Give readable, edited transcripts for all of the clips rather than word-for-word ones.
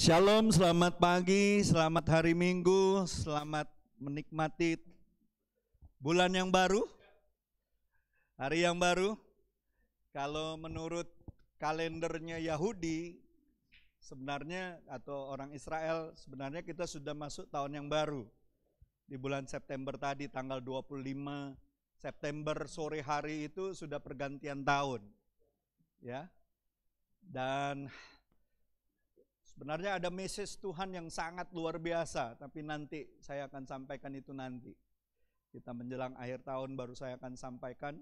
Shalom, selamat pagi, selamat hari Minggu, selamat menikmati bulan yang baru, hari yang baru. Kalau menurut kalendernya Yahudi, sebenarnya atau orang Israel, sebenarnya kita sudah masuk tahun yang baru. Di bulan September tadi, tanggal 25 September sore hari itu sudah pergantian tahun. Ya. Dan sebenarnya ada message Tuhan yang sangat luar biasa, tapi nanti saya akan sampaikan itu nanti. Kita menjelang akhir tahun baru saya akan sampaikan,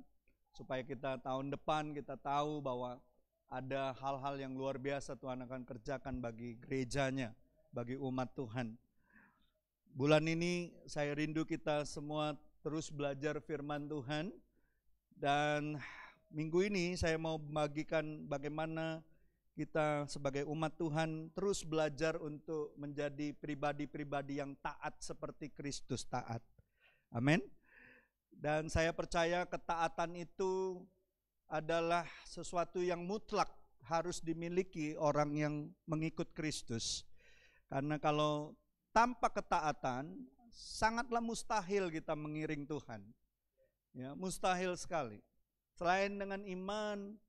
supaya kita tahun depan kita tahu bahwa ada hal-hal yang luar biasa Tuhan akan kerjakan bagi gerejanya, bagi umat Tuhan. Bulan ini saya rindu kita semua terus belajar firman Tuhan, dan minggu ini saya mau membagikan bagaimana kita sebagai umat Tuhan terus belajar untuk menjadi pribadi-pribadi yang taat seperti Kristus taat. Amin. Dan saya percaya ketaatan itu adalah sesuatu yang mutlak harus dimiliki orang yang mengikut Kristus. Karena kalau tanpa ketaatan sangatlah mustahil kita mengiring Tuhan. Ya, mustahil sekali. Selain dengan iman,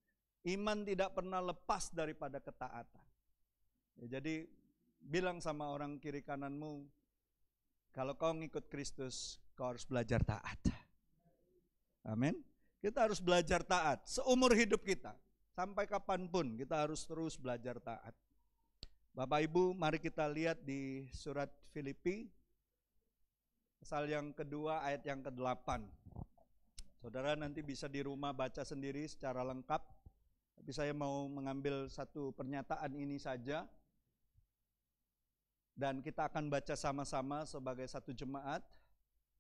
iman tidak pernah lepas daripada ketaatan. Ya, jadi bilang sama orang kiri kananmu, kalau kau ngikut Kristus, kau harus belajar taat. Amin. Kita harus belajar taat seumur hidup kita. Sampai kapanpun kita harus terus belajar taat. Bapak Ibu, mari kita lihat di surat Filipi, pasal yang kedua ayat yang ke-8. Saudara nanti bisa di rumah baca sendiri secara lengkap. Tapi saya mau mengambil satu pernyataan ini saja. Dan kita akan baca sama-sama sebagai satu jemaat.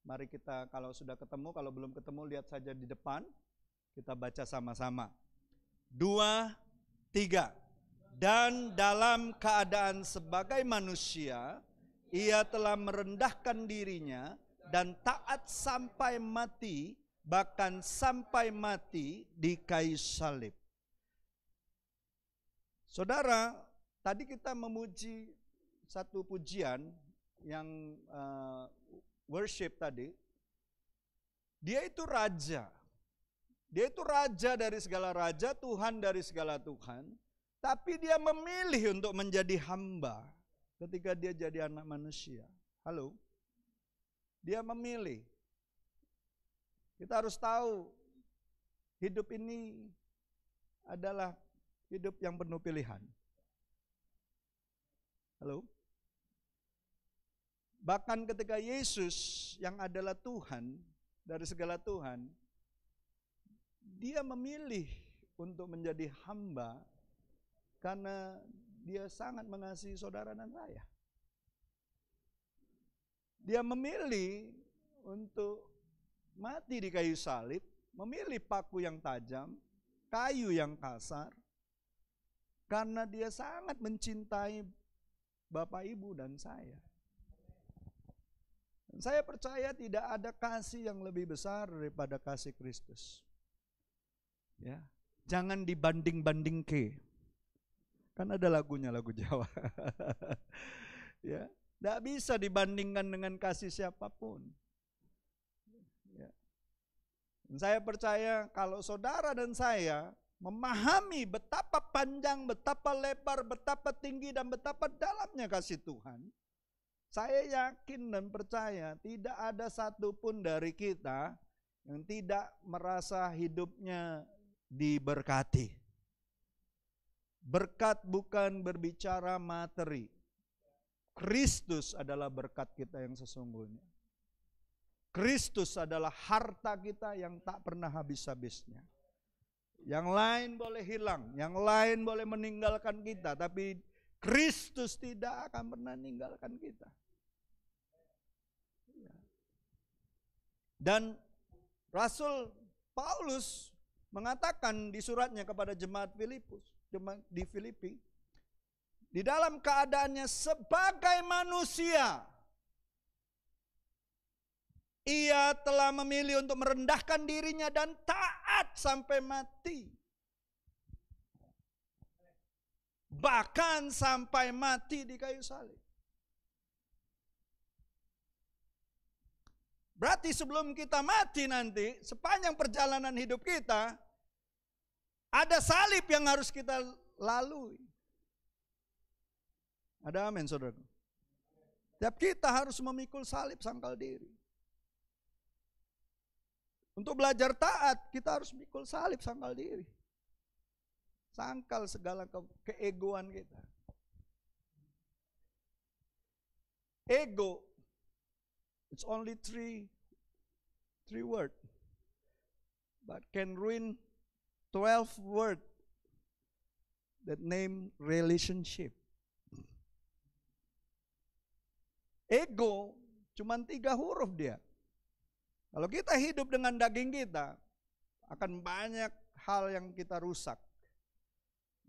Mari kita kalau sudah ketemu, kalau belum ketemu lihat saja di depan. Kita baca sama-sama. 2, 3. Dan dalam keadaan sebagai manusia, ia telah merendahkan dirinya dan taat sampai mati, bahkan sampai mati di kayu salib. Saudara, tadi kita memuji satu pujian yang worship tadi. Dia itu raja. Dia itu raja dari segala raja, Tuhan dari segala Tuhan. Tapi dia memilih untuk menjadi hamba ketika dia jadi anak manusia. Halo? Dia memilih. Kita harus tahu hidup ini adalah hidup yang penuh pilihan. Halo? Bahkan ketika Yesus yang adalah Tuhan, dari segala Tuhan, dia memilih untuk menjadi hamba karena dia sangat mengasihi saudara dan saya. Dia memilih untuk mati di kayu salib, memilih paku yang tajam, kayu yang kasar, karena dia sangat mencintai Bapak, Ibu, dan saya. Dan saya percaya tidak ada kasih yang lebih besar daripada kasih Kristus. Ya, jangan dibanding-banding ke. Kan ada lagunya, lagu Jawa. Ya, tidak bisa dibandingkan dengan kasih siapapun. Ya. Dan saya percaya kalau saudara dan saya memahami betapa panjang, betapa lebar, betapa tinggi, dan betapa dalamnya kasih Tuhan, saya yakin dan percaya tidak ada satupun dari kita yang tidak merasa hidupnya diberkati. Berkat bukan berbicara materi. Kristus adalah berkat kita yang sesungguhnya. Kristus adalah harta kita yang tak pernah habis-habisnya. Yang lain boleh hilang, yang lain boleh meninggalkan kita, tapi Kristus tidak akan pernah meninggalkan kita. Dan Rasul Paulus mengatakan di suratnya kepada jemaat di Filipi, di dalam keadaannya sebagai manusia, ia telah memilih untuk merendahkan dirinya dan taat sampai mati. bahkan sampai mati di kayu salib. Berarti sebelum kita mati nanti, sepanjang perjalanan hidup kita, ada salib yang harus kita lalui. Ada amin, saudara. Tiap kita harus memikul salib sangkal diri. Untuk belajar taat, kita harus mikul salib sangkal diri. Sangkal segala keegoan kita. Ego, it's only three word, but can ruin 12 word that name relationship. Ego cuman 3 huruf dia. Kalau kita hidup dengan daging kita, akan banyak hal yang kita rusak.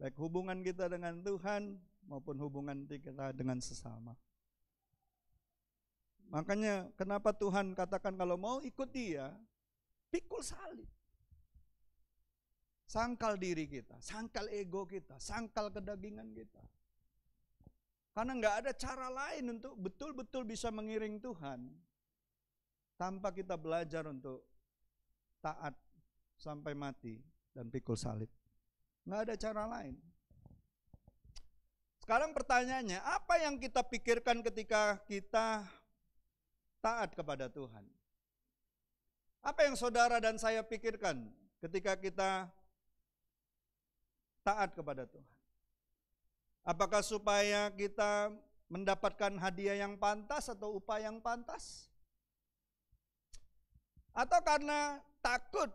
Baik hubungan kita dengan Tuhan maupun hubungan kita dengan sesama. Makanya kenapa Tuhan katakan kalau mau ikut Dia, pikul salib. Sangkal diri kita, sangkal ego kita, sangkal kedagingan kita. Karena nggak ada cara lain untuk betul-betul bisa mengiring Tuhan tanpa kita belajar untuk taat sampai mati dan pikul salib. Nggak ada cara lain. Sekarang pertanyaannya, apa yang kita pikirkan ketika kita taat kepada Tuhan? Apa yang saudara dan saya pikirkan ketika kita taat kepada Tuhan? Apakah supaya kita mendapatkan hadiah yang pantas atau upah yang pantas? Atau karena takut?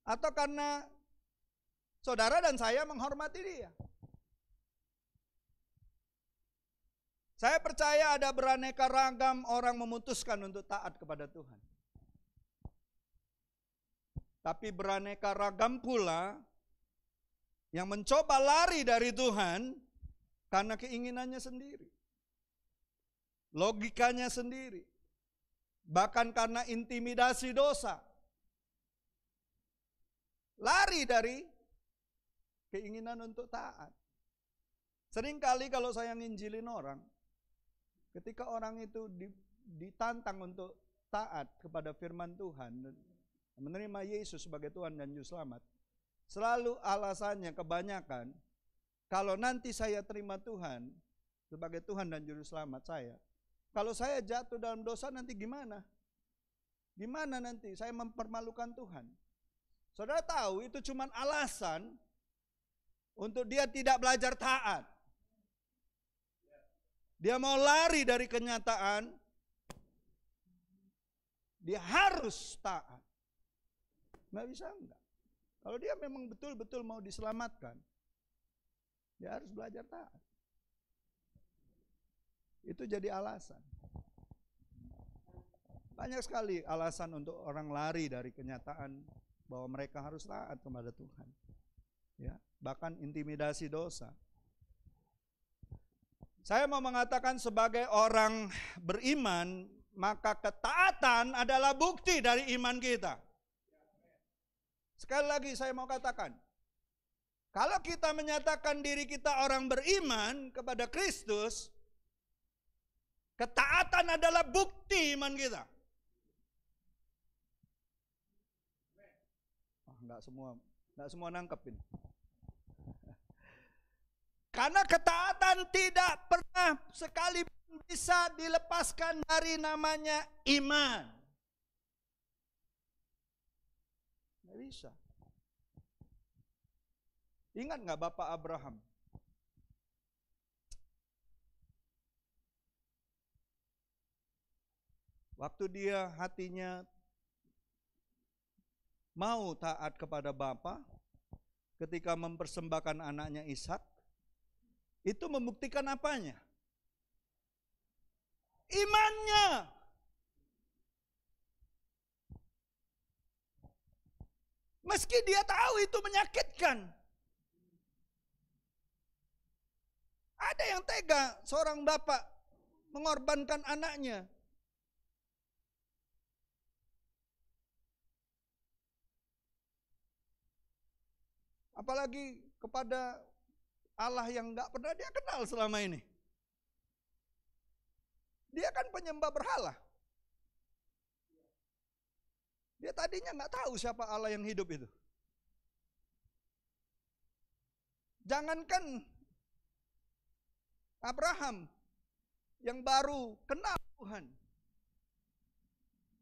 Atau karena saudara dan saya menghormati Dia? Saya percaya ada beraneka ragam orang memutuskan untuk taat kepada Tuhan. Tapi beraneka ragam pula yang mencoba lari dari Tuhan karena keinginannya sendiri. Logikanya sendiri. Bahkan karena intimidasi dosa. Lari dari keinginan untuk taat. Seringkali kalau saya nginjilin orang, ketika orang itu ditantang untuk taat kepada firman Tuhan, menerima Yesus sebagai Tuhan dan Juru Selamat, selalu alasannya kebanyakan, kalau nanti saya terima Tuhan sebagai Tuhan dan Juru Selamat saya, kalau saya jatuh dalam dosa nanti gimana? Gimana nanti saya mempermalukan Tuhan? Saudara tahu itu cuma alasan untuk dia tidak belajar taat. Dia mau lari dari kenyataan, dia harus taat. Nggak bisa enggak. Kalau dia memang betul-betul mau diselamatkan, dia harus belajar taat. Itu jadi alasan. Banyak sekali alasan untuk orang lari dari kenyataan bahwa mereka harus taat kepada Tuhan. Ya, bahkan intimidasi dosa. Saya mau mengatakan sebagai orang beriman, maka ketaatan adalah bukti dari iman kita. Sekali lagi saya mau katakan, kalau kita menyatakan diri kita orang beriman kepada Kristus, ketaatan adalah bukti iman kita. Enggak semua nangkep ini. Karena ketaatan tidak pernah sekalipun bisa dilepaskan dari namanya iman. Nggak bisa. Ingat nggak Bapak Abraham? Waktu dia hatinya mau taat kepada Bapa, ketika mempersembahkan anaknya Ishak, itu membuktikan apanya? Imannya. Meski dia tahu itu menyakitkan. Ada yang tega seorang bapak mengorbankan anaknya. Apalagi kepada Allah yang nggak pernah dia kenal selama ini. Dia kan penyembah berhala. Dia tadinya nggak tahu siapa Allah yang hidup itu. Jangankan Abraham yang baru kenal Tuhan.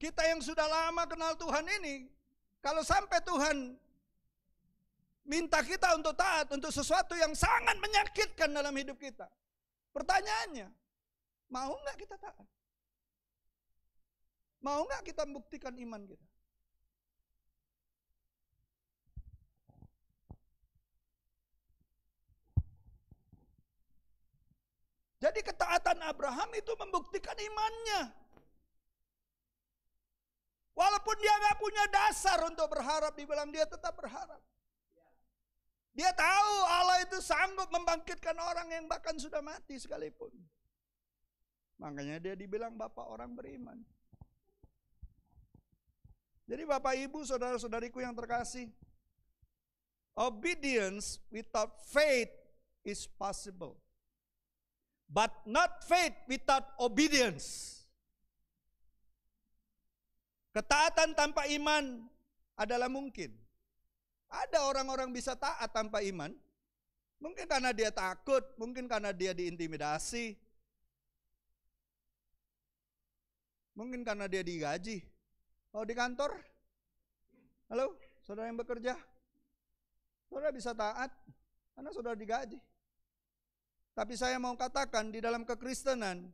Kita yang sudah lama kenal Tuhan ini, kalau sampai Tuhan minta kita untuk taat untuk sesuatu yang sangat menyakitkan dalam hidup kita. Pertanyaannya, mau nggak kita taat? Mau nggak kita membuktikan iman kita? Jadi ketaatan Abraham itu membuktikan imannya. Walaupun dia nggak punya dasar untuk berharap, dibilang dia tetap berharap. Dia tahu Allah itu sanggup membangkitkan orang yang bahkan sudah mati sekalipun. Makanya dia dibilang bapak orang beriman. Jadi bapak ibu saudara-saudariku yang terkasih, obedience without faith is possible. But not faith without obedience. Ketaatan tanpa iman adalah mungkin. Ada orang-orang bisa taat tanpa iman. Mungkin karena dia takut, mungkin karena dia diintimidasi. Mungkin karena dia digaji. Oh, di kantor? Halo, saudara yang bekerja? Saudara bisa taat karena saudara digaji. Tapi saya mau katakan di dalam kekristenan,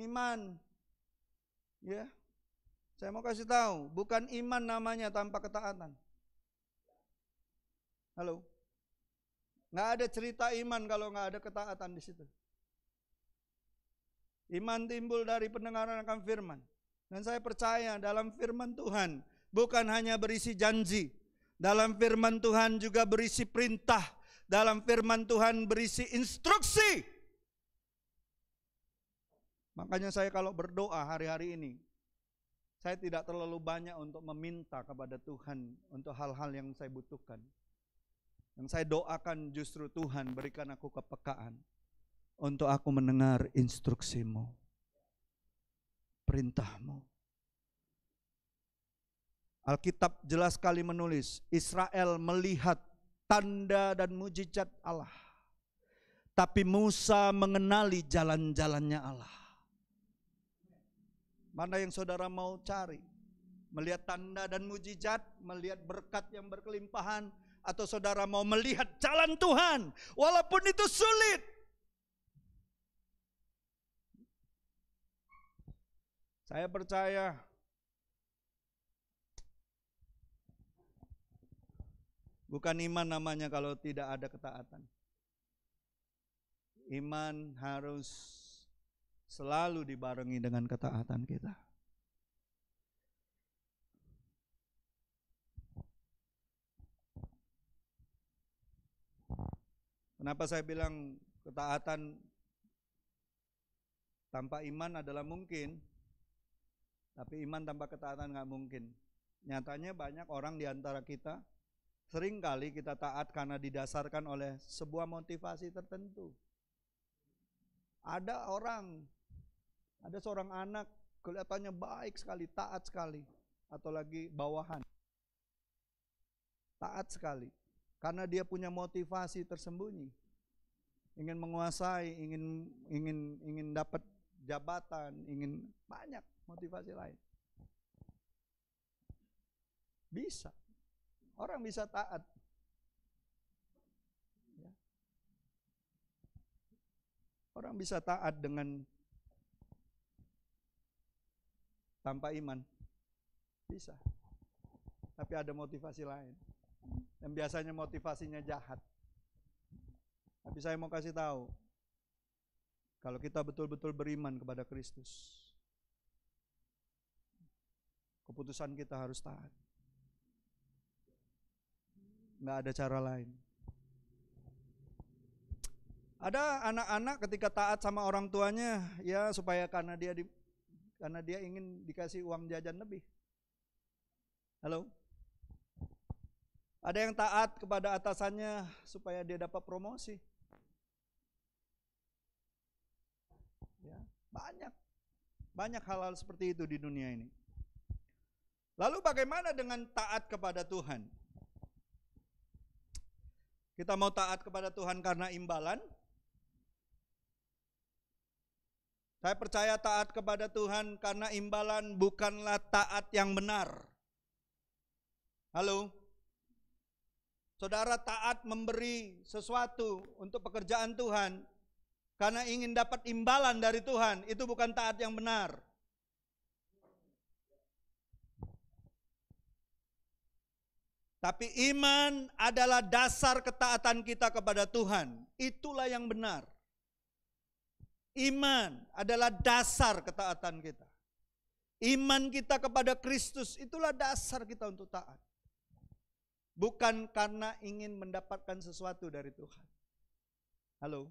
iman, ya, saya mau kasih tahu, bukan iman namanya tanpa ketaatan. Halo, nggak ada cerita iman kalau nggak ada ketaatan di situ. Iman timbul dari pendengaran akan firman, dan saya percaya dalam firman Tuhan bukan hanya berisi janji, dalam firman Tuhan juga berisi perintah, dalam firman Tuhan berisi instruksi. Makanya saya kalau berdoa hari-hari ini, saya tidak terlalu banyak untuk meminta kepada Tuhan untuk hal-hal yang saya butuhkan. Yang saya doakan justru Tuhan berikan aku kepekaan untuk aku mendengar instruksimu, perintahmu. Alkitab jelas sekali menulis, Israel melihat tanda dan mujizat Allah. Tapi Musa mengenali jalan-jalannya Allah. Mana yang saudara mau cari? Melihat tanda dan mujizat, melihat berkat yang berkelimpahan, atau saudara mau melihat jalan Tuhan, walaupun itu sulit. Saya percaya bukan iman namanya kalau tidak ada ketaatan. Iman harus selalu dibarengi dengan ketaatan kita. Kenapa saya bilang ketaatan tanpa iman adalah mungkin, tapi iman tanpa ketaatan nggak mungkin. Nyatanya banyak orang di antara kita, seringkali kita taat karena didasarkan oleh sebuah motivasi tertentu. Ada seorang anak kelihatannya baik sekali, taat sekali, atau lagi bawahan. Taat sekali, karena dia punya motivasi tersembunyi. Ingin menguasai, ingin dapat jabatan, ingin banyak motivasi lain. Bisa. Orang bisa taat. Orang bisa taat dengan tanpa iman. Bisa. Tapi ada motivasi lain. Dan biasanya motivasinya jahat. Tapi saya mau kasih tahu, kalau kita betul-betul beriman kepada Kristus, keputusan kita harus taat. Nggak ada cara lain. Ada anak-anak ketika taat sama orang tuanya, ya supaya karena dia ingin dikasih uang jajan lebih. Halo? Ada yang taat kepada atasannya supaya dia dapat promosi. Ya, banyak hal-hal seperti itu di dunia ini. Lalu bagaimana dengan taat kepada Tuhan? Kita mau taat kepada Tuhan karena imbalan? Saya percaya taat kepada Tuhan karena imbalan bukanlah taat yang benar. Halo? Saudara taat memberi sesuatu untuk pekerjaan Tuhan karena ingin dapat imbalan dari Tuhan, itu bukan taat yang benar. Tapi iman adalah dasar ketaatan kita kepada Tuhan. Itulah yang benar. Iman adalah dasar ketaatan kita. Iman kita kepada Kristus itulah dasar kita untuk taat. Bukan karena ingin mendapatkan sesuatu dari Tuhan. Halo?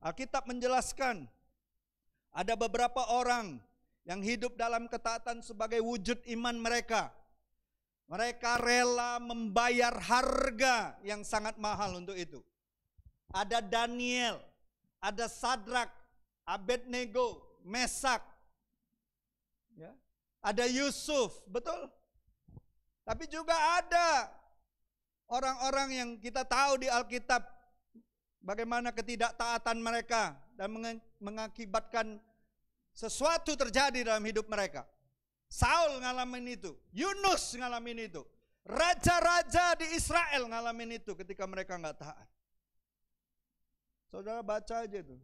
Alkitab menjelaskan ada beberapa orang yang hidup dalam ketaatan sebagai wujud iman mereka. Mereka rela membayar harga yang sangat mahal untuk itu. Ada Daniel, ada Sadrak, Abednego, Mesak, ya. Ada Yusuf, betul? Tapi juga ada orang-orang yang kita tahu di Alkitab bagaimana ketidaktaatan mereka dan mengakibatkan sesuatu terjadi dalam hidup mereka. Saul ngalamin itu, Yunus ngalamin itu, raja-raja di Israel ngalamin itu ketika mereka nggak taat. Saudara baca aja tuh,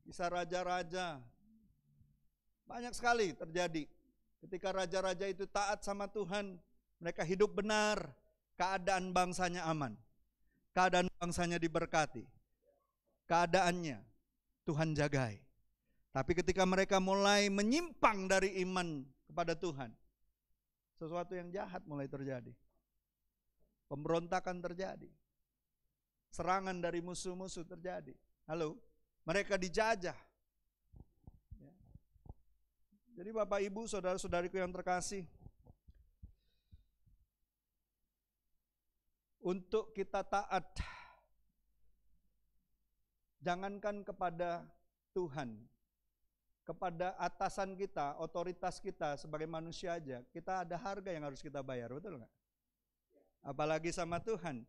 kisah raja-raja, banyak sekali terjadi. Ketika raja-raja itu taat sama Tuhan, mereka hidup benar, keadaan bangsanya aman, keadaan bangsanya diberkati, keadaannya Tuhan jagai. Tapi ketika mereka mulai menyimpang dari iman kepada Tuhan, sesuatu yang jahat mulai terjadi. Pemberontakan terjadi. Serangan dari musuh-musuh terjadi. Halo, mereka dijajah. Ya. Jadi Bapak Ibu, saudara-saudariku yang terkasih, untuk kita taat, jangankan kepada Tuhan, kepada atasan kita, otoritas kita sebagai manusia aja, kita ada harga yang harus kita bayar, betul nggak? Apalagi sama Tuhan.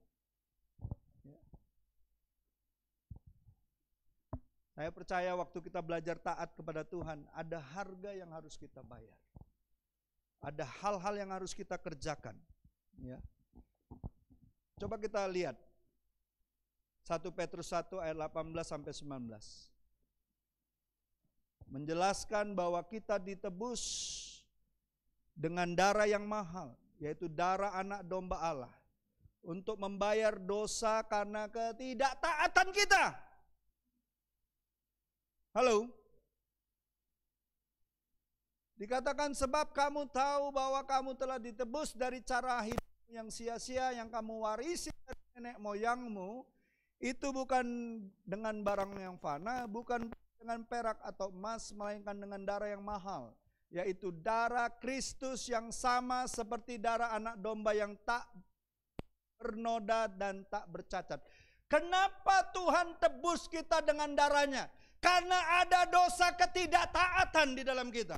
Saya percaya waktu kita belajar taat kepada Tuhan, ada harga yang harus kita bayar. Ada hal-hal yang harus kita kerjakan. Ya. Coba kita lihat 1 Petrus 1 ayat 18-19. Menjelaskan bahwa kita ditebus dengan darah yang mahal, yaitu darah anak domba Allah, untuk membayar dosa karena ketidaktaatan kita. Halo? Dikatakan sebab kamu tahu bahwa kamu telah ditebus dari cara hidup yang sia-sia yang kamu warisi dari nenek moyangmu, itu bukan dengan barang yang fana, bukan dengan perak atau emas, melainkan dengan darah yang mahal, yaitu darah Kristus yang sama seperti darah anak domba yang tak bernoda dan tak bercacat. Kenapa Tuhan tebus kita dengan darahnya? Karena ada dosa ketidaktaatan di dalam kita.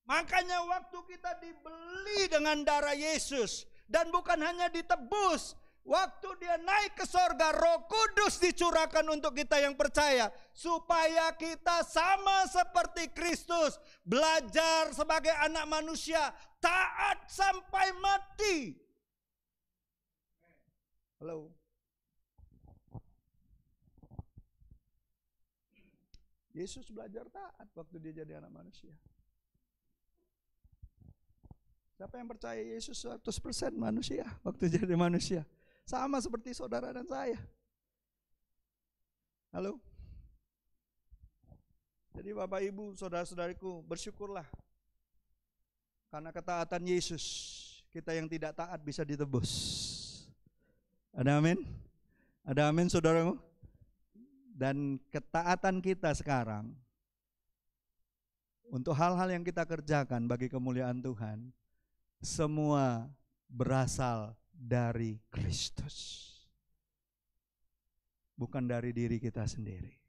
Makanya waktu kita dibeli dengan darah Yesus, dan bukan hanya ditebus, waktu dia naik ke sorga, Roh Kudus dicurahkan untuk kita yang percaya, supaya kita sama seperti Kristus, belajar sebagai anak manusia, taat sampai mati. Halo. Yesus belajar taat waktu dia jadi anak manusia. Siapa yang percaya Yesus 100% manusia waktu jadi manusia? Sama seperti saudara dan saya. Halo? Jadi Bapak Ibu, saudara-saudariku, bersyukurlah. Karena ketaatan Yesus, kita yang tidak taat bisa ditebus. Ada amin? Ada amin saudaraku? Dan ketaatan kita sekarang untuk hal-hal yang kita kerjakan bagi kemuliaan Tuhan, semua berasal dari Kristus. Bukan dari diri kita sendiri.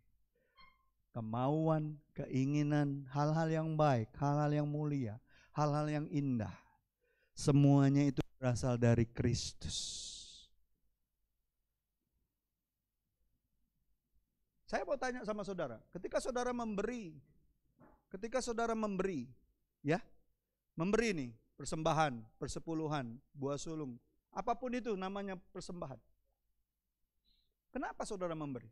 Kemauan, keinginan, hal-hal yang baik, hal-hal yang mulia, hal-hal yang indah, semuanya itu berasal dari Kristus. Saya mau tanya sama saudara, ketika saudara memberi, ya, memberi nih, persembahan, persepuluhan, buah sulung, apapun itu namanya persembahan. Kenapa saudara memberi?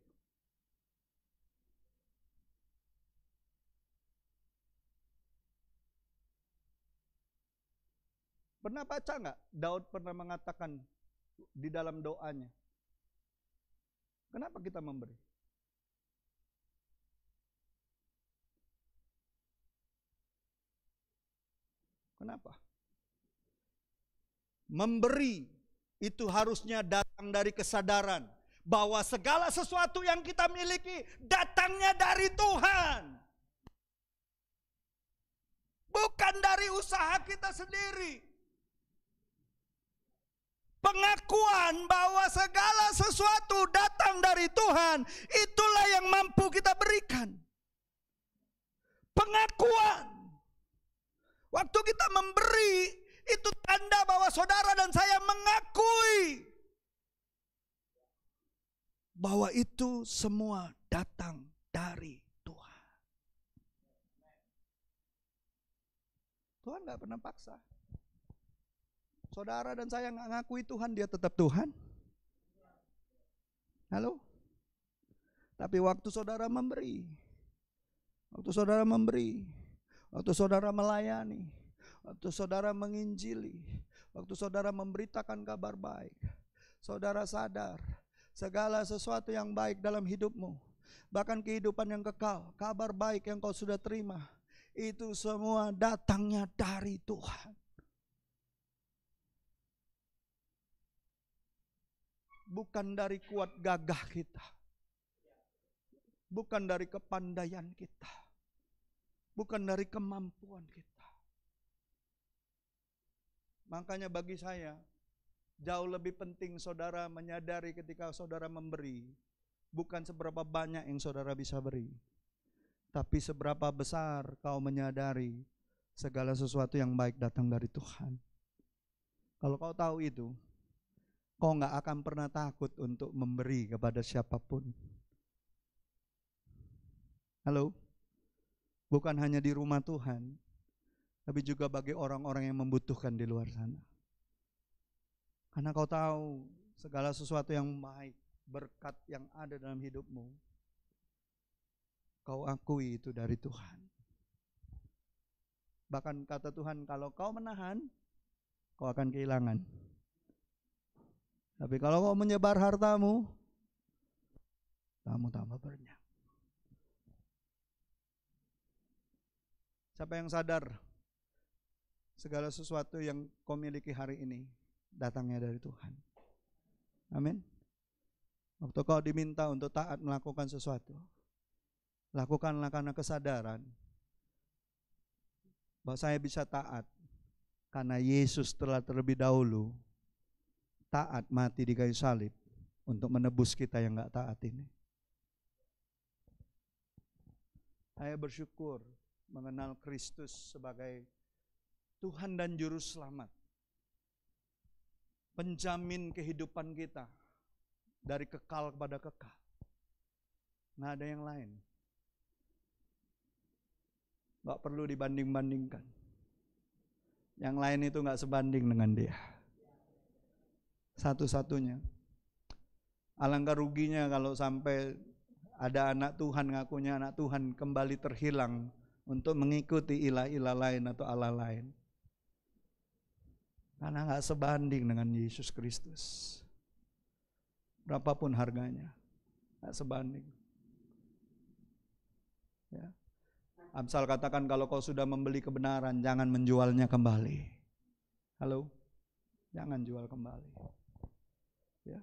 Pernah baca nggak? Daud pernah mengatakan di dalam doanya, kenapa kita memberi? Kenapa? Memberi itu harusnya datang dari kesadaran bahwa segala sesuatu yang kita miliki datangnya dari Tuhan. Bukan dari usaha kita sendiri. Pengakuan bahwa segala sesuatu datang dari Tuhan, itulah yang mampu kita berikan. Pengakuan. Waktu kita memberi, itu tanda bahwa saudara dan saya mengakui bahwa itu semua datang dari Tuhan. Tuhan gak pernah paksa. Saudara dan saya gak ngakui Tuhan, dia tetap Tuhan. Halo? Tapi waktu saudara memberi, waktu saudara melayani, waktu saudara menginjili, waktu saudara memberitakan kabar baik, saudara sadar segala sesuatu yang baik dalam hidupmu, bahkan kehidupan yang kekal, kabar baik yang kau sudah terima, itu semua datangnya dari Tuhan. Bukan dari kuat gagah kita, bukan dari kepandaian kita, bukan dari kemampuan kita. Makanya bagi saya, jauh lebih penting saudara menyadari ketika saudara memberi, bukan seberapa banyak yang saudara bisa beri, tapi seberapa besar kau menyadari segala sesuatu yang baik datang dari Tuhan. Kalau kau tahu itu, kau gak akan pernah takut untuk memberi kepada siapapun. Halo? Bukan hanya di rumah Tuhan, tapi juga bagi orang-orang yang membutuhkan di luar sana. Karena kau tahu segala sesuatu yang baik, berkat yang ada dalam hidupmu, kau akui itu dari Tuhan. Bahkan kata Tuhan, kalau kau menahan, kau akan kehilangan. Tapi kalau kau menyebar hartamu, kamu tambah banyak. Siapa yang sadar segala sesuatu yang kau miliki hari ini datangnya dari Tuhan? Amin. Waktu kau diminta untuk taat melakukan sesuatu, lakukanlah karena kesadaran bahwa saya bisa taat karena Yesus telah terlebih dahulu taat mati di kayu salib untuk menebus kita yang gak taat ini. Saya bersyukur mengenal Kristus sebagai Tuhan dan Juru Selamat, penjamin kehidupan kita dari kekal kepada kekal. Nggak ada yang lain. Nggak perlu dibanding-bandingkan. Yang lain itu nggak sebanding dengan Dia. Satu-satunya. Alangkah ruginya kalau sampai ada anak Tuhan, ngakunya anak Tuhan, kembali terhilang untuk mengikuti ilah-ilah lain atau Allah lain. Karena gak sebanding dengan Yesus Kristus. Berapapun harganya, gak sebanding. Ya. Amsal katakan kalau kau sudah membeli kebenaran, jangan menjualnya kembali. Halo? Jangan jual kembali. Ya.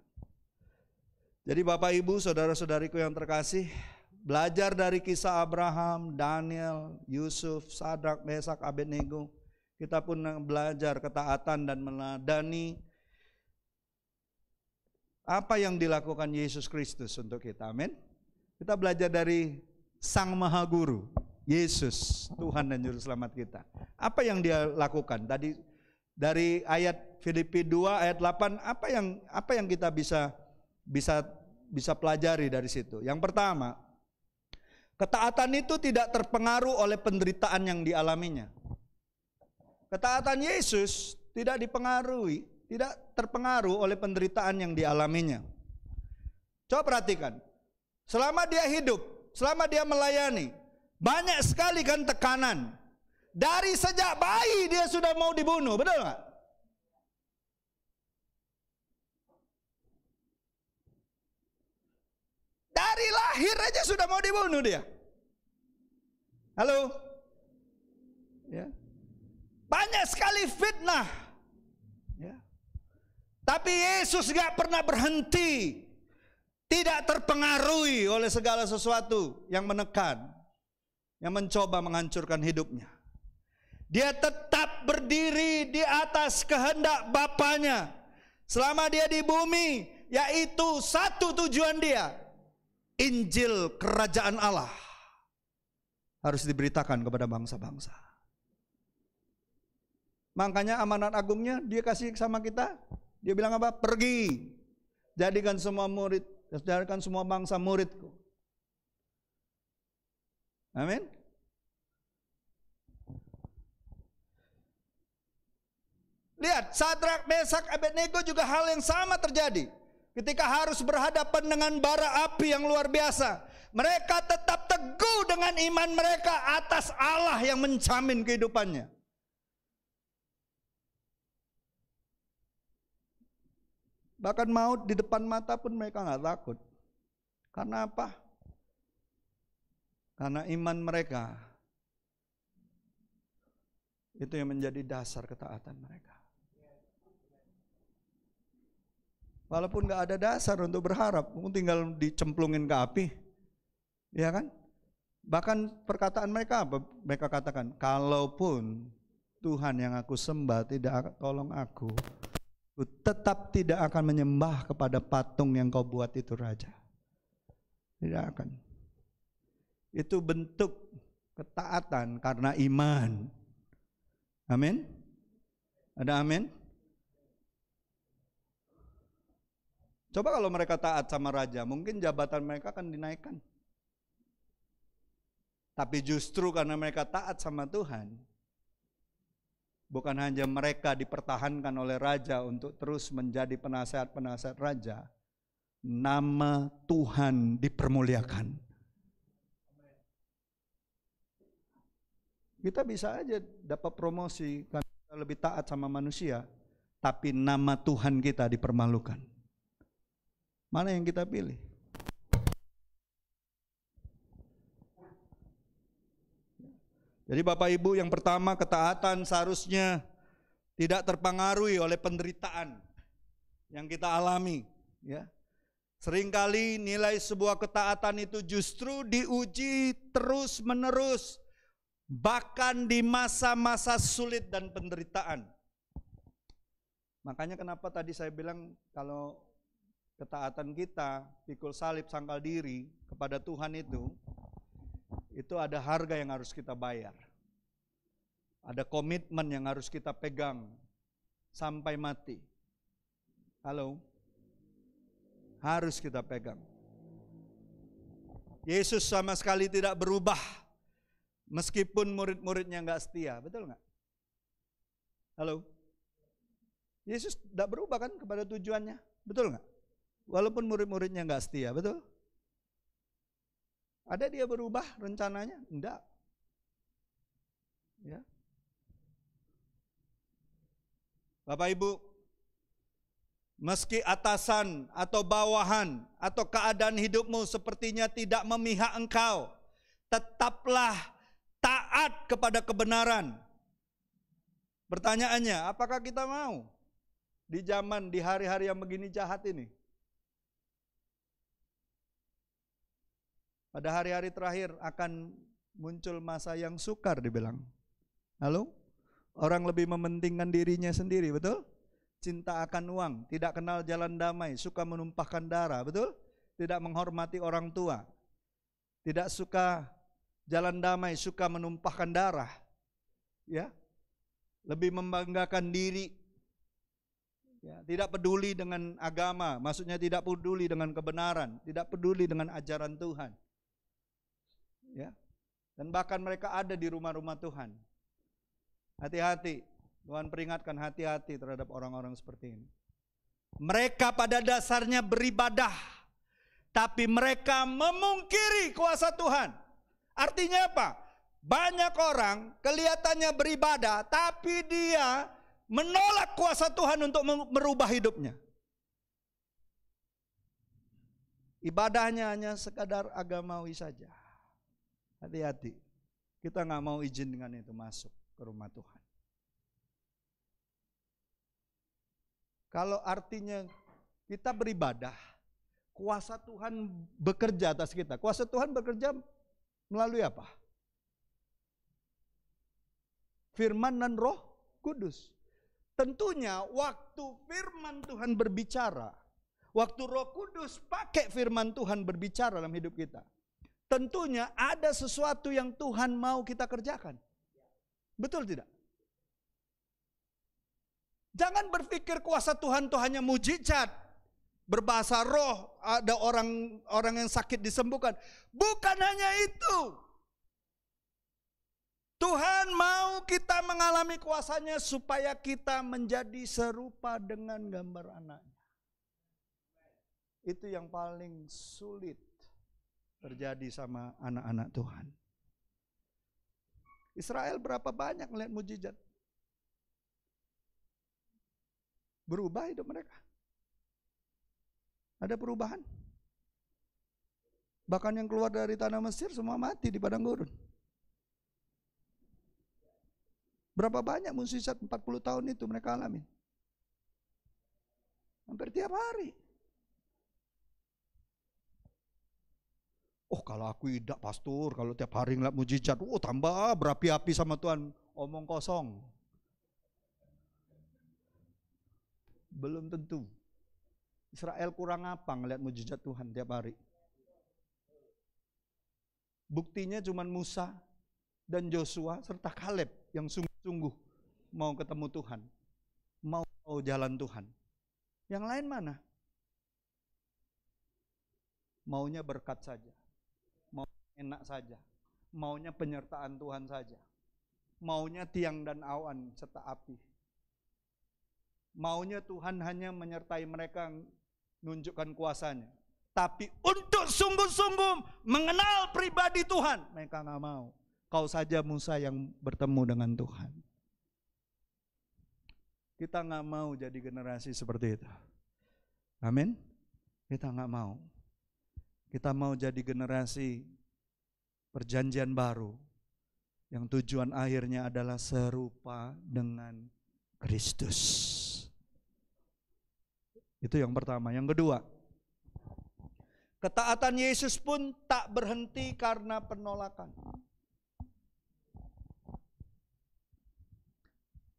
Jadi Bapak Ibu, saudara-saudariku yang terkasih, Belajar dari kisah Abraham, Daniel, Yusuf, Sadrak, Mesak, Abednego. Kita pun belajar ketaatan dan meladani apa yang dilakukan Yesus Kristus untuk kita. Amin. Kita belajar dari Sang Maha Guru, Yesus, Tuhan dan Juru Selamat kita. Apa yang dia lakukan? Tadi dari ayat Filipi 2 ayat 8, apa yang kita bisa pelajari dari situ? Yang pertama, ketaatan itu tidak terpengaruh oleh penderitaan yang dialaminya. Ketaatan Yesus tidak terpengaruh oleh penderitaan yang dialaminya. Coba perhatikan, selama dia hidup, selama dia melayani, banyak sekali kan tekanan. Dari sejak bayi dia sudah mau dibunuh, betul nggak? Dari lahir aja sudah mau dibunuh dia. Halo? Ya. Banyak sekali fitnah. Ya. Tapi Yesus gak pernah berhenti. Tidak terpengaruhi oleh segala sesuatu yang menekan, yang mencoba menghancurkan hidupnya. Dia tetap berdiri di atas kehendak Bapanya selama dia di bumi, yaitu satu tujuan dia. Injil kerajaan Allah harus diberitakan kepada bangsa-bangsa. Makanya amanat agungnya dia kasih sama kita. Dia bilang apa? Pergi, jadikan semua bangsa muridku. Amin. Lihat, Sadrak, Mesak, Abednego juga hal yang sama terjadi. Ketika harus berhadapan dengan bara api yang luar biasa, mereka tetap teguh dengan iman mereka atas Allah yang menjamin kehidupannya. Bahkan maut di depan mata pun mereka nggak takut. Karena apa? Karena iman mereka itu yang menjadi dasar ketaatan mereka. Walaupun nggak ada dasar untuk berharap, mungkin tinggal dicemplungin ke api, ya kan? Bahkan perkataan mereka apa? Mereka katakan, kalaupun Tuhan yang aku sembah tidak tolong aku tetap tidak akan menyembah kepada patung yang kau buat itu Raja. Tidak akan. Itu bentuk ketaatan karena iman. Amin. Ada amin? Coba kalau mereka taat sama raja, mungkin jabatan mereka akan dinaikkan. Tapi justru karena mereka taat sama Tuhan, bukan hanya mereka dipertahankan oleh raja untuk terus menjadi penasehat-penasehat raja, nama Tuhan dipermuliakan. Kita bisa aja dapat promosi karena kita lebih taat sama manusia, tapi nama Tuhan kita dipermalukan. Mana yang kita pilih? Jadi Bapak Ibu, yang pertama, ketaatan seharusnya tidak terpengaruhi oleh penderitaan yang kita alami. Ya. Seringkali nilai sebuah ketaatan itu justru diuji terus menerus, bahkan di masa-masa sulit dan penderitaan. Makanya kenapa tadi saya bilang kalau ketaatan kita, pikul salib, sangkal diri kepada Tuhan itu ada harga yang harus kita bayar. Ada komitmen yang harus kita pegang sampai mati. Halo? Harus kita pegang. Yesus sama sekali tidak berubah meskipun murid-muridnya enggak setia, betul enggak? Halo? Yesus tidak berubah kan kepada tujuannya, betul enggak? Walaupun murid-muridnya enggak setia, betul? Ada dia berubah rencananya? Enggak. Ya. Bapak Ibu, meski atasan atau bawahan atau keadaan hidupmu sepertinya tidak memihak engkau, tetaplah taat kepada kebenaran. Pertanyaannya, apakah kita mau di zaman, di hari-hari yang begini jahat ini? Pada hari-hari terakhir akan muncul masa yang sukar dibilang. Halo? Orang lebih mementingkan dirinya sendiri, betul? Cinta akan uang, tidak kenal jalan damai, suka menumpahkan darah, betul? Tidak menghormati orang tua. Tidak suka jalan damai, suka menumpahkan darah. Ya. Lebih membanggakan diri. Ya, tidak peduli dengan agama, maksudnya tidak peduli dengan kebenaran, tidak peduli dengan ajaran Tuhan. Ya. Dan bahkan mereka ada di rumah-rumah Tuhan. Hati-hati, Tuhan peringatkan hati-hati terhadap orang-orang seperti ini. Mereka pada dasarnya beribadah, tapi mereka memungkiri kuasa Tuhan. Artinya apa? Banyak orang kelihatannya beribadah, tapi dia menolak kuasa Tuhan untuk merubah hidupnya. Ibadahnya hanya sekadar agamawi saja. Hati-hati, kita nggak mau izin dengan itu masuk ke rumah Tuhan. Kalau artinya kita beribadah, kuasa Tuhan bekerja atas kita. Kuasa Tuhan bekerja melalui apa? Firman dan Roh Kudus. Tentunya waktu firman Tuhan berbicara, waktu Roh Kudus pakai firman Tuhan berbicara dalam hidup kita, tentunya ada sesuatu yang Tuhan mau kita kerjakan. Betul tidak? Jangan berpikir kuasa Tuhan itu hanya mujizat, berbahasa roh, ada orang yang sakit disembuhkan. Bukan hanya itu. Tuhan mau kita mengalami kuasanya supaya kita menjadi serupa dengan gambar anaknya. Itu yang paling sulit terjadi sama anak-anak Tuhan. Israel berapa banyak melihat mujizat. Berubah hidup mereka. Ada perubahan. Bahkan yang keluar dari tanah Mesir semua mati di padang gurun. Berapa banyak mukjizat 40 tahun itu mereka alami. Hampir tiap hari. Oh kalau aku tidak pastor, kalau tiap hari ngeliat mukjizat, tambah berapi-api sama Tuhan, omong kosong. Belum tentu. Israel kurang apa ngeliat mukjizat Tuhan tiap hari. Buktinya cuma Musa dan Joshua serta Kaleb yang sungguh-sungguh mau ketemu Tuhan, mau jalan Tuhan. Yang lain mana? Maunya berkat saja, mau enak saja, maunya penyertaan Tuhan saja, maunya tiang dan awan serta api. Maunya Tuhan hanya menyertai mereka, nunjukkan kuasanya. Tapi untuk sungguh-sungguh mengenal pribadi Tuhan, mereka nggak mau. Kau saja Musa yang bertemu dengan Tuhan. Kita nggak mau jadi generasi seperti itu. Amin. Kita nggak mau. Kita mau jadi generasi perjanjian baru yang tujuan akhirnya adalah serupa dengan Kristus. Itu yang pertama. Yang kedua, ketaatan Yesus pun tak berhenti karena penolakan.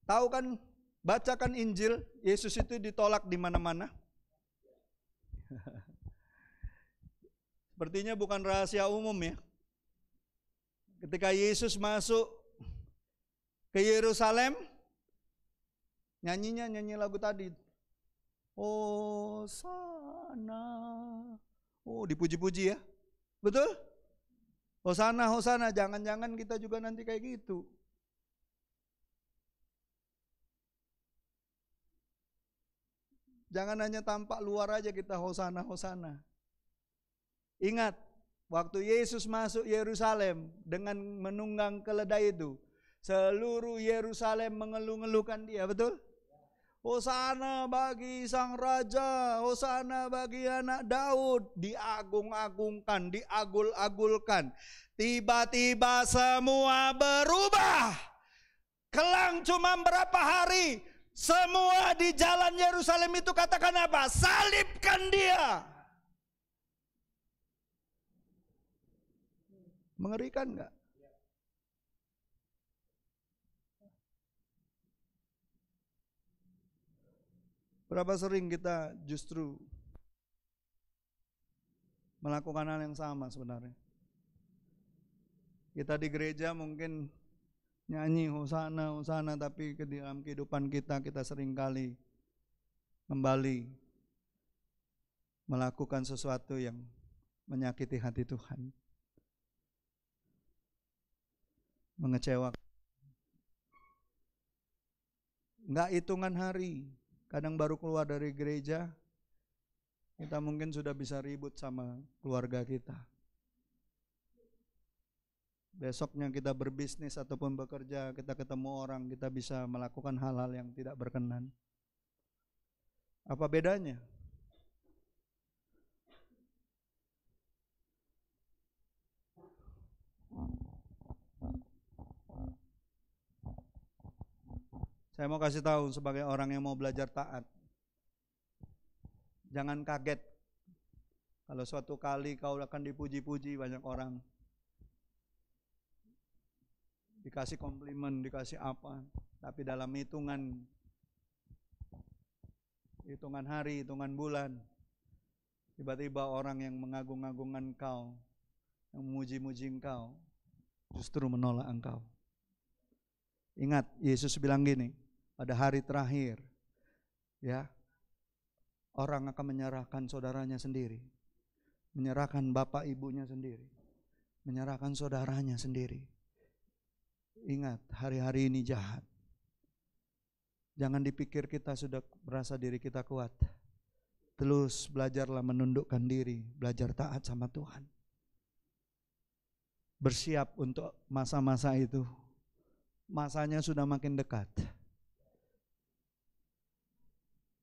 Tahu kan, bacakan Injil, Yesus itu ditolak di mana-mana. Sepertinya bukan rahasia umum ya. Ketika Yesus masuk ke Yerusalem, nyanyi lagu tadi. Hosana. Oh, dipuji-puji ya. Betul? Hosana, Hosana. Jangan-jangan kita juga nanti kayak gitu. Jangan hanya tampak luar aja kita Hosana, Hosana. Ingat, waktu Yesus masuk Yerusalem dengan menunggang keledai itu, seluruh Yerusalem mengeluh-ngeluhkan dia, betul? Hosana bagi sang raja, Hosana bagi anak Daud, diagung-agungkan, diagul-agulkan. Tiba-tiba semua berubah. Kelang cuma berapa hari, semua di jalan Yerusalem itu katakan apa? Salibkan dia. Mengerikan enggak? Berapa sering kita justru melakukan hal yang sama sebenarnya. Kita di gereja mungkin nyanyi hosana, hosana, tapi di dalam kehidupan kita seringkali kembali melakukan sesuatu yang menyakiti hati Tuhan, mengecewakan. Enggak hitungan hari, kadang baru keluar dari gereja, kita mungkin sudah bisa ribut sama keluarga kita. Besoknya kita berbisnis ataupun bekerja, kita ketemu orang, kita bisa melakukan hal-hal yang tidak berkenan. Apa bedanya? Saya mau kasih tahu sebagai orang yang mau belajar taat. Jangan kaget kalau suatu kali kau akan dipuji-puji banyak orang. Dikasih komplimen, dikasih apa, tapi dalam hitungan hari, hitungan bulan, tiba-tiba orang yang mengagung-agungkan engkau, yang memuji-muji engkau, justru menolak engkau. Ingat, Yesus bilang gini, pada hari terakhir, ya, orang akan menyerahkan saudaranya sendiri, menyerahkan bapak ibunya sendiri, menyerahkan saudaranya sendiri. Ingat, hari-hari ini jahat. Jangan dipikir kita sudah merasa diri kita kuat. Terus belajarlah menundukkan diri, belajar taat sama Tuhan. Bersiap untuk masa-masa itu. Masanya sudah makin dekat.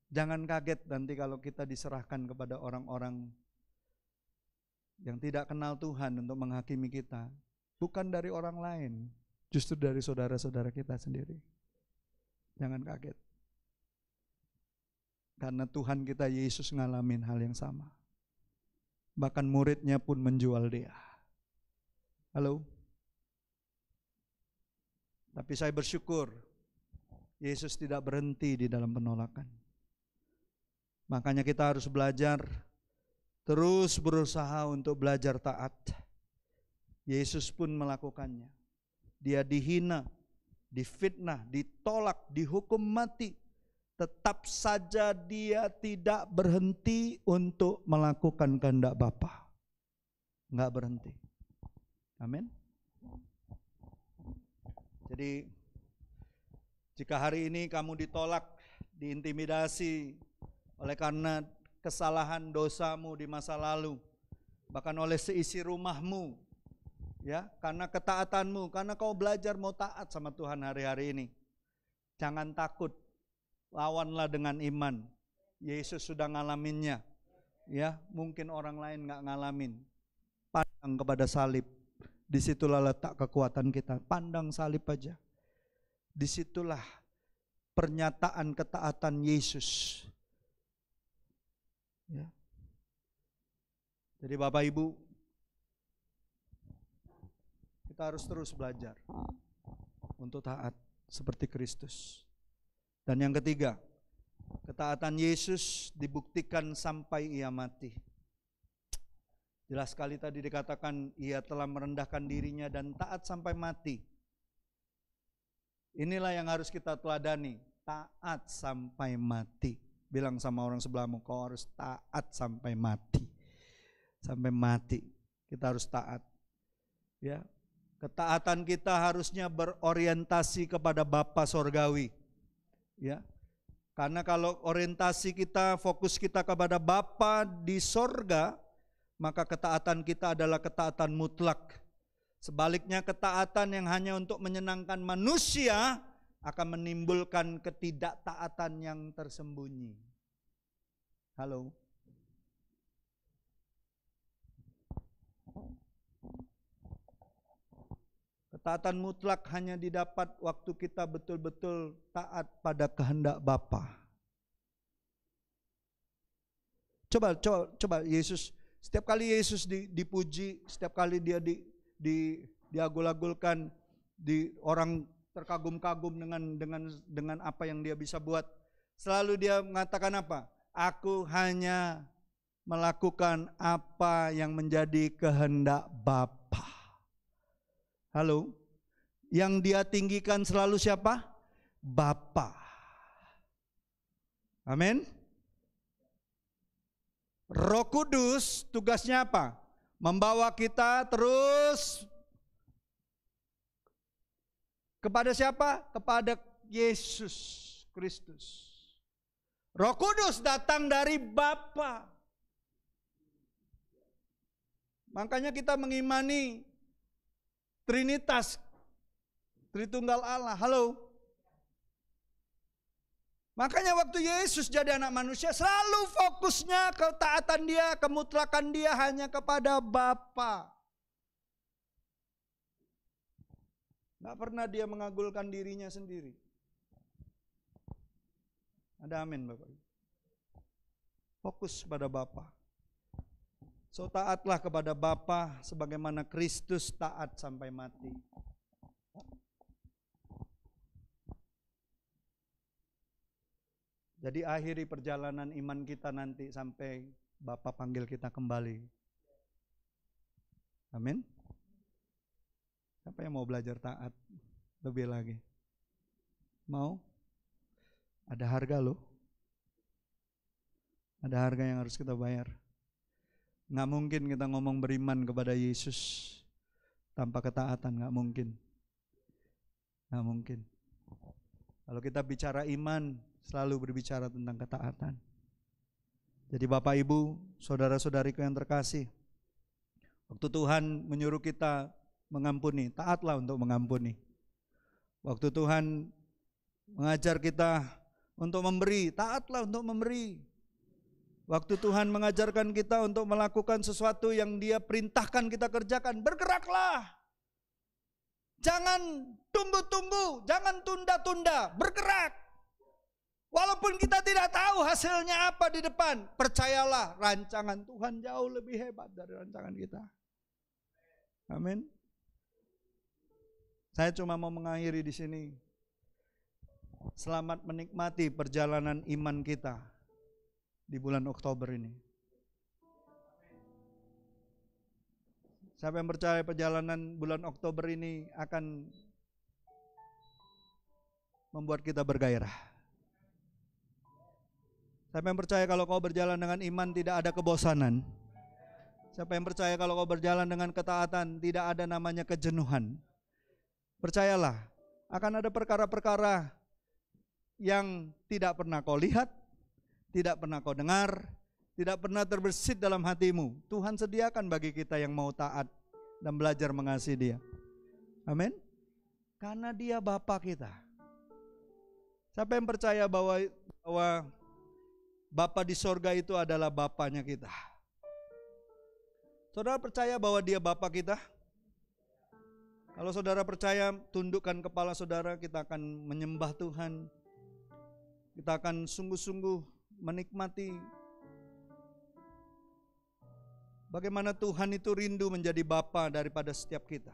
Jangan kaget nanti kalau kita diserahkan kepada orang-orang yang tidak kenal Tuhan untuk menghakimi kita. Bukan dari orang lain, justru dari saudara-saudara kita sendiri. Jangan kaget. Karena Tuhan kita Yesus ngalamin hal yang sama. Bahkan muridnya pun menjual dia. Halo? Tapi saya bersyukur Yesus tidak berhenti di dalam penolakan. Makanya kita harus belajar, terus berusaha untuk belajar taat. Yesus pun melakukannya. Dia dihina, difitnah, ditolak, dihukum mati. Tetap saja dia tidak berhenti untuk melakukan kehendak Bapa. Enggak berhenti. Amin. Jadi jika hari ini kamu ditolak, diintimidasi oleh karena kesalahan dosamu di masa lalu, bahkan oleh seisi rumahmu, ya, karena ketaatanmu, karena kau belajar mau taat sama Tuhan hari-hari ini. Jangan takut, lawanlah dengan iman. Yesus sudah ngalaminnya, ya, mungkin orang lain nggak ngalamin. Pandang kepada salib, disitulah letak kekuatan kita. Pandang salib aja, disitulah pernyataan ketaatan Yesus. Ya. Jadi Bapak Ibu, kita harus terus belajar untuk taat seperti Kristus. Dan yang ketiga, ketaatan Yesus dibuktikan sampai ia mati. Jelas sekali tadi dikatakan ia telah merendahkan dirinya dan taat sampai mati. Inilah yang harus kita teladani, taat sampai mati. Bilang sama orang sebelahmu, kau harus taat sampai mati. Sampai mati kita harus taat. Ya, ketaatan kita harusnya berorientasi kepada Bapa Sorgawi. Ya, karena kalau orientasi kita, fokus kita kepada Bapa di sorga, maka ketaatan kita adalah ketaatan mutlak. Sebaliknya ketaatan yang hanya untuk menyenangkan manusia akan menimbulkan ketidaktaatan yang tersembunyi. Halo. Ketaatan mutlak hanya didapat waktu kita betul-betul taat pada kehendak Bapa. Coba Yesus, setiap kali Yesus dipuji, setiap kali dia diagul-agulkan, orang terkagum-kagum dengan apa yang dia bisa buat. Selalu dia mengatakan apa? Aku hanya melakukan apa yang menjadi kehendak Bapa. Halo? Yang dia tinggikan selalu siapa? Bapa. Amin. Roh Kudus tugasnya apa? Membawa kita terus kepada siapa? Kepada Yesus Kristus. Roh Kudus datang dari Bapa. Makanya kita mengimani Trinitas, Tritunggal Allah. Halo? Makanya waktu Yesus jadi anak manusia selalu fokusnya ketaatan dia, kemutlakan dia hanya kepada Bapa. Gak pernah dia mengagulkan dirinya sendiri. Ada amin Bapak. Fokus pada Bapa. So taatlah kepada Bapa sebagaimana Kristus taat sampai mati. Jadi akhiri perjalanan iman kita nanti sampai Bapa panggil kita kembali. Amin. Siapa yang mau belajar taat lebih lagi? Mau? Ada harga loh. Ada harga yang harus kita bayar. Nggak mungkin kita ngomong beriman kepada Yesus tanpa ketaatan, nggak mungkin. Nggak mungkin. Kalau kita bicara iman, selalu berbicara tentang ketaatan. Jadi Bapak Ibu, saudara-saudariku yang terkasih, waktu Tuhan menyuruh kita mengampuni, taatlah untuk mengampuni. Waktu Tuhan mengajar kita untuk memberi, taatlah untuk memberi. Waktu Tuhan mengajarkan kita untuk melakukan sesuatu yang Dia perintahkan kita kerjakan, bergeraklah. Jangan tunggu-tunggu, jangan tunda-tunda, bergerak. Walaupun kita tidak tahu hasilnya apa di depan, percayalah rancangan Tuhan jauh lebih hebat dari rancangan kita. Amin. Saya cuma mau mengakhiri di sini. Selamat menikmati perjalanan iman kita di bulan Oktober ini. Siapa yang percaya perjalanan bulan Oktober ini akan membuat kita bergairah? Siapa yang percaya kalau kau berjalan dengan iman tidak ada kebosanan? Siapa yang percaya kalau kau berjalan dengan ketaatan tidak ada namanya kejenuhan? Percayalah, akan ada perkara-perkara yang tidak pernah kau lihat, tidak pernah kau dengar, tidak pernah terbersit dalam hatimu. Tuhan sediakan bagi kita yang mau taat dan belajar mengasihi Dia. Amin. Karena Dia Bapa kita. Siapa yang percaya bahwa Bapa di sorga itu adalah Bapanya kita? Saudara percaya bahwa Dia Bapa kita? Kalau saudara percaya, tundukkan kepala saudara, kita akan menyembah Tuhan. Kita akan sungguh-sungguh menikmati bagaimana Tuhan itu rindu menjadi Bapa daripada setiap kita.